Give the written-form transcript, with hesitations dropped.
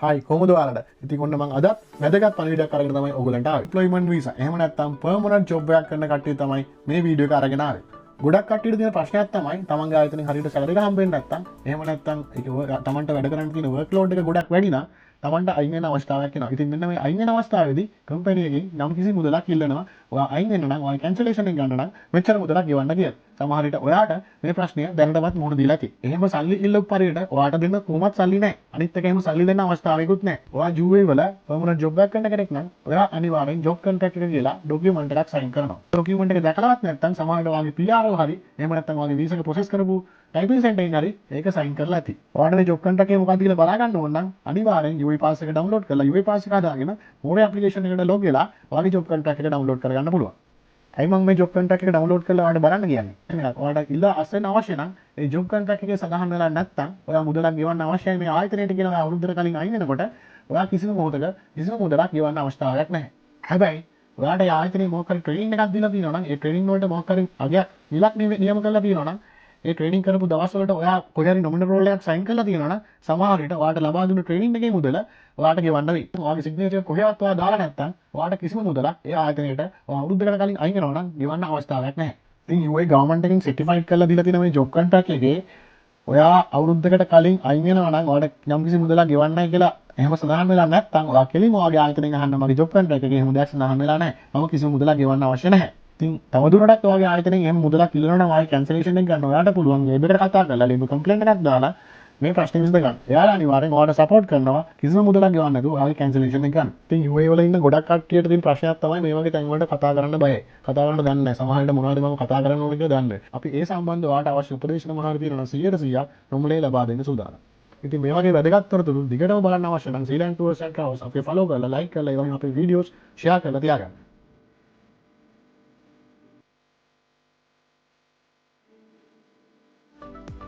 හයි කොහොමද ඔයාලට? ඉතින් ඔන්න මම අද වැදගත් පණිවිඩයක් අරගෙන තමයි ඔයගලන්ට ආවේ. employment visa. එහෙම නැත්නම් permanent job එකක් කරන කට්ටිය තමයි මේ වීඩියෝ එක අරගෙන ආවේ. ගොඩක් කට්ටියට තියෙන ප්‍රශ්නයක් තමයි තමන්ගේ ආයතනෙන් හරියට සැලරි එක හම්බෙන්නේ නැත්නම් එහෙම නැත්නම් ඒක තමන්ට වැඩ කරන්න තියෙන work load එක ගොඩක් වැඩි නම් තමන්ට අයින් වෙන අවස්ථාවක් එනවා. ඉතින් මෙන්න මේ අයින් වෙන අවස්ථාවේදී කම්පැනි එකෙන් යම් කිසි මුදලක් ඉල්ලනවා. ඔයා අයින් වෙන්න නම් ඔයා කැන්සලේෂන් එක ගන්න නම් මෙච්චර මුදලක් ගෙවන්න කියලා. සමහර විට ඔයාට මේ ප්‍රශ්නය දැනටමත් මුහුණ දීලා තියෙන්නේ. එහෙම සල්ලි ඉල්ලපු පරිදි ඔයාට දෙන්න කොහොමත් සල්ලි නැහැ. අනිත් එක එහෙම සල්ලි දෙන්න අවස්ථාවකුත් නැහැ. ඔයා UAE වල permanent job එකක් කරන කෙනෙක් නම් ඔයා අනිවාර්යෙන් job contract එක කියලා document එකක් sign කරනවා. document එක දැකලාවත් නැත්නම් සමහරවිට ඔයාගේ PR එක හරි එහෙම නැත්නම් ඔයාගේ visa එක process කරපු typing center එකෙන් හරි ඒක sign කරලා ඇති. ඔයාට මේ job contract එක මොකක්ද කියලා බලා ගන්න ඕන නම් අනිවාර්යෙන් UAE pass එක download කරලා UAE pass එක හදාගෙන more application එකට log වෙලා ඔයාගේ job contract එක download කරගන්න පුළුවන්. ඇයි මම මේ job contract එක download කරලා ඔයාලට බලන්න කියන්නේ? එහෙනම් ඔයාලට ඉල්ල අස්සෙන් අවශ්‍ය නම් ඒ job contract එකේ සඳහන් වෙලා නැත්නම් ඔයා මුදලක් ගෙවන්න අවශ්‍යයි මේ ආයතනයට කියලා ඔයා අවුරුද්දකට කලින් අයින් වෙනකොට ඔයා කිසිම මොහොතක කිසිම මුදලක් ගෙවන්න අවස්ථාවක් නැහැ. හැබැයි ඔයාට ඒ ආයතනයේ මොකක් හරි ට්‍රේනින් එකක් දීලා තියෙනවා නම් ඒ ට්‍රේනින් වලට මොකක් හරි අගයක් විලක් නියම කරලා තියෙනවා නම් ඒ ට්‍රේනින් කරපු දවස් වලට ඔයා කොහේ හරි නොමිනල් රෝල් එකක් සයින් කරලා තියෙනවා නම් සමහර විට ඔයාට ලබා දුන්න ට්‍රේනින් එකේ මුදල ඔයාට ගෙවන්න වෙයි. ඔයාගේ සිග්නේචර් කොහෙවත් ඔයා දාලා නැත්නම් ඔයාට කිසිම මුදලක් ඒ ආයතනයට ඔයා අවුරුද්දකට කලින් අයින් වෙනවා නම් ගෙවන්න අවස්ථාවක් නැහැ. ඉතින් UAE ගවර්න්මන්ට් එකෙන් සර්ටිෆයිඩ් කරලා දීලා තියෙන මේ ජොබ් කොන්ට්‍රැක්ට් එකේ ඔයා අවුරුද්දකට කලින් අයින් වෙනවා නම් ඔයාට යම්කිසි මුදලක් ගෙවන්නයි කියලා එහෙම සඳහන් වෙලා නැත්නම් ඔයා කෙලින්ම ඔයාගේ ආයතනයෙන් අහන්න මගේ ජොබ් කොන්ට්‍රැක්ට් එකේ එහෙම දෙයක් සඳහන් වෙලා නැහැ. මම කිසිම මුදලක් ගෙවන්න අවශ්‍ය නැහැ. ඉතින් තවදුරටත් ඔයාගේ ආයතනයෙන් එහෙම මුදලක් ඉල්ලනවා නම් ආයි කැන්සලේෂන් එක ගන්න ඔයාට පුළුවන් ලේබර් එකට කතා කරලා ලේබර් කම්ප්ලේන්ට් එකක් දාලා මේ ප්‍රශ්නේ විසඳ ගන්න. එයාලා අනිවාර්යෙන් ඔයාලට සපෝට් කරනවා කිසිම මුදලක් ගෙවන්න නැතුව ඔයාගේ කැන්සලේෂන් එක ගන්න. ඉතින් UAE වල ඉන්න ගොඩක් කට්ටියට තියෙන ප්‍රශ්නයක් තමයි මේ වගේ තැන් වලට කතා කරන්න බයයි. කතා කරන්න දන්නේ නැහැ. සමහර විට මොනවද මම කතා කරන්න ඕනේ කියලා දන්නේ නැහැ. අපි ඒ සම්බන්ධව ඔයාට අවශ්‍ය උපදේශන මොනවද තියෙනවා 100% නොමිලේ ලබා දෙන්න සූදානම්. ඉතින් මේ වගේ වැදගත් තොරතුරු දිගටම බලන්න අවශ්‍ය නම් සීලන් ටුවර්ස් ඇන්ඩ් ට්‍රැවල්ස් අපේ ෆලෝ කරලා ලයික් කරලා ඒ වගේම අපේ වීඩියෝස් ෂෙයා කරලා තියාගන්න.